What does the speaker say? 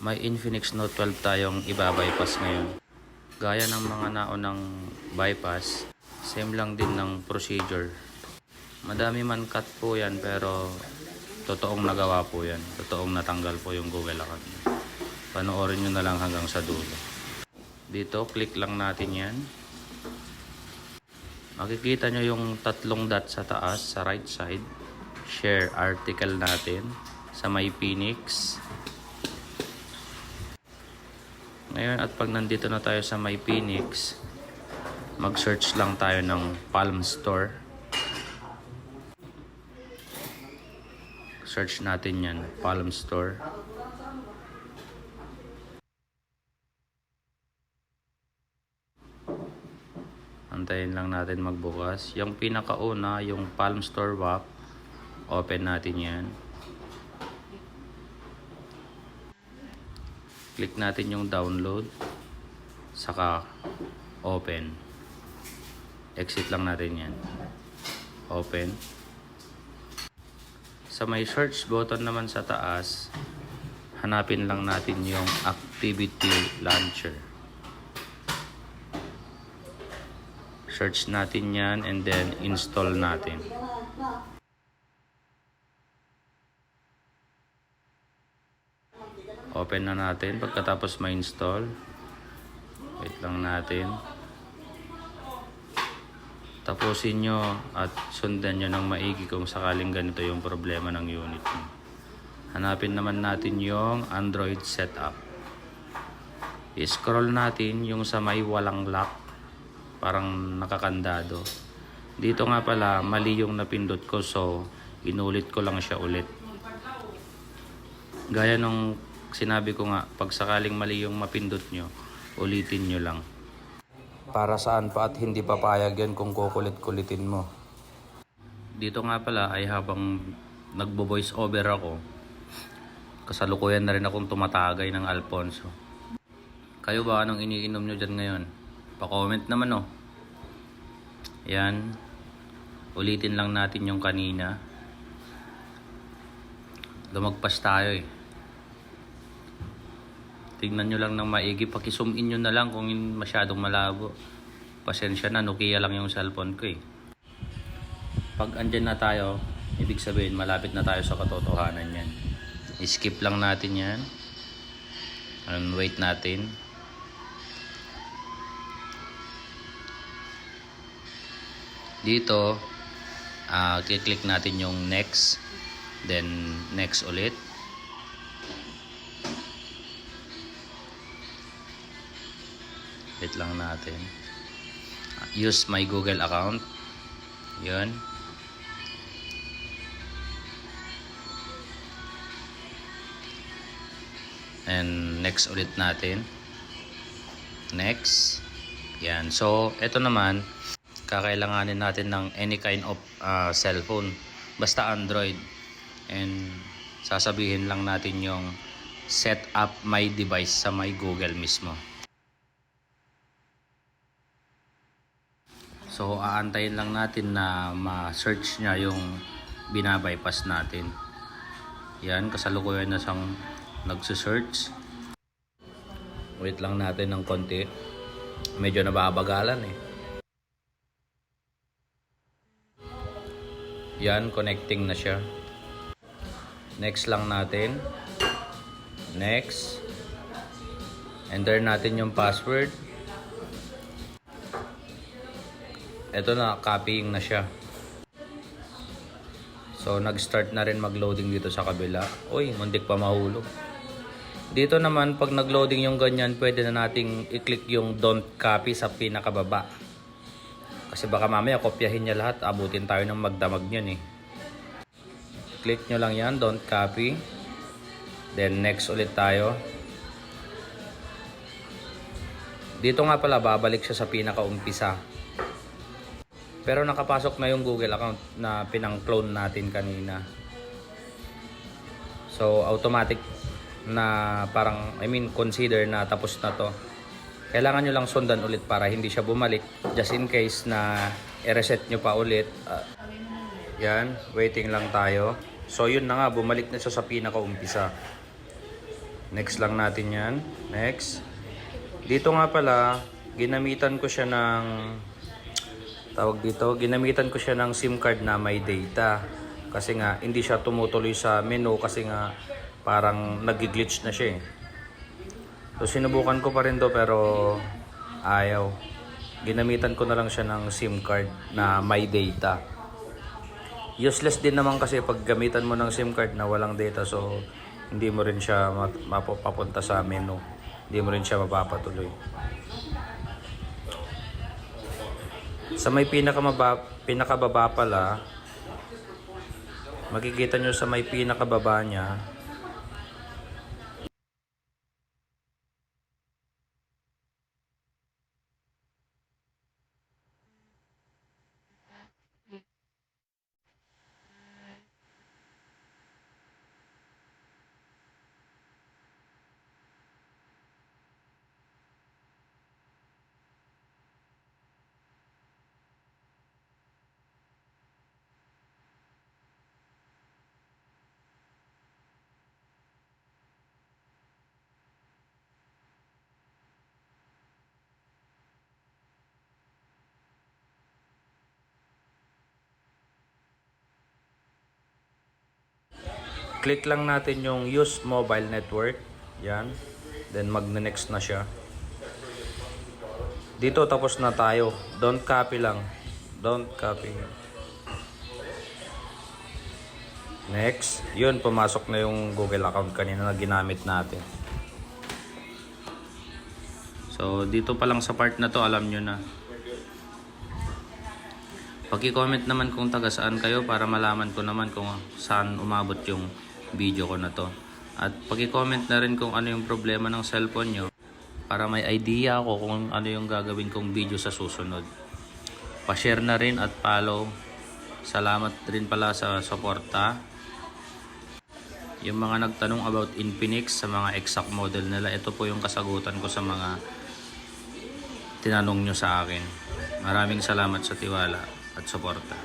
May Infinix Note 12 tayong iba-bypass ngayon. Gaya ng mga naunang bypass, same lang din ng procedure. Madami man cut po yan pero totoong nagawa po yan. Totoong natanggal po yung Google account. Panoorin nyo na lang hanggang sa dulo. Dito, click lang natin yan. Makikita nyo yung tatlong dot sa taas, sa right side. Share article natin sa may Phoenix. Ngayon at pag nandito na tayo sa may Phoenix, mag-search lang tayo ng Palm Store. Search natin yan, Palm Store. Antayin lang natin magbukas. Yung pinakauna, yung Palm Store app, open natin yan. Click natin yung download, saka open. Exit lang natin yan. Open. Sa may search button naman sa taas, hanapin lang natin yung Activity Launcher. Search natin yan and then install natin. Open na natin pagkatapos ma-install. Wait lang natin. Tapusin nyo at sundan nyo ng maigi kung sakaling ganito yung problema ng unit nyo. Hanapin naman natin yung Android setup. I-scroll natin yung sa may walang lock. Parang nakakandado. Dito nga pala, mali yung napindot ko. So, inulit ko lang siya ulit. Gaya nung sinabi ko nga, pag sakaling mali yung mapindot nyo, ulitin nyo lang. Para saan pa at hindi papayag yan kung kukulit-kulitin mo. Dito nga pala ay habang nagbo-voice over ako, kasalukuyan na rin akong tumatagay ng Alfonso. Kayo ba anong iniinom nyo dyan ngayon? Pa-comment naman oh. Yan. Ulitin lang natin yung kanina. Lumagpas tayo eh. Tingnan nyo lang ng maigi. Paki-zoom in nyo na lang kung masyadong malabo. Pasensya na, Nokia lang yung cellphone ko eh. Pag andyan na tayo, ibig sabihin malapit na tayo sa katotohanan yan. I-skip lang natin yan. And wait natin. Dito, kiklik natin yung next. Then next ulit. Wait lang natin. Use my Google account. Yun. And next ulit natin. Next. Yan. So, ito naman, kakailanganin natin ng any kind of cellphone. Basta Android. And sasabihin lang natin yung set up my device sa my Google mismo. So, aantayin lang natin na ma-search niya yung binabypass natin. Yan, kasalukuyan na siyang nagsisearch. Wait lang natin ng konti. Medyo nababagalan eh. Yan, connecting na siya. Next lang natin. Next. Enter natin yung password. Ito na, copying na siya. So, nag-start na rin mag-loading dito sa kabila. Uy, muntik pa mahulog. Dito naman, pag nag-loading yung ganyan, pwede na nating i-click yung don't copy sa pinakababa. Kasi baka mamaya kopyahin niya lahat. Abutin tayo ng magdamag niyan eh. Click nyo lang yan, don't copy. Then next ulit tayo. Dito nga pala, babalik siya sa pinakaumpisa. Pero nakapasok na yung Google account na pinang-clone natin kanina. So, automatic na parang, consider na tapos na to. Kailangan nyo lang sundan ulit para hindi siya bumalik. Just in case na i-reset nyo pa ulit. Yan, waiting lang tayo. So, yun na nga, bumalik na siya sa pinaka-umpisa. Next lang natin yan. Next. Dito nga pala, ginamitan ko siya ng ginamitan ko siya ng SIM card na may data. Kasi nga, hindi siya tumutuloy sa menu kasi nga parang nag-glitch na siya eh. So, sinubukan ko pa rin to pero ayaw. Ginamitan ko na lang siya ng SIM card na may data. Useless din naman kasi pag gamitan mo ng SIM card na walang data, so hindi mo rin siya mapapunta sa menu. Hindi mo rin siya mapapatuloy. Sa may pinakababa pala, makikita nyo sa may pinakababa niya, click lang natin yung use mobile network. Yan. Then magna-next na siya. Dito tapos na tayo. Don't copy lang. Don't copy. Next. Yun, pumasok na yung Google account kanina na ginamit natin. So, dito pa lang sa part na to, alam nyo na. Paki-comment naman kung taga saan kayo para malaman ko naman kung saan umabot yung video ko na to. At paki-comment na rin kung ano yung problema ng cellphone nyo para may idea ako kung ano yung gagawin kong video sa susunod. Pa-share na rin at follow. Salamat rin pala sa suporta. Yung mga nagtanong about Infinix sa mga exact model nila, ito po yung kasagutan ko sa mga tinanong nyo sa akin. Maraming salamat sa tiwala at suporta.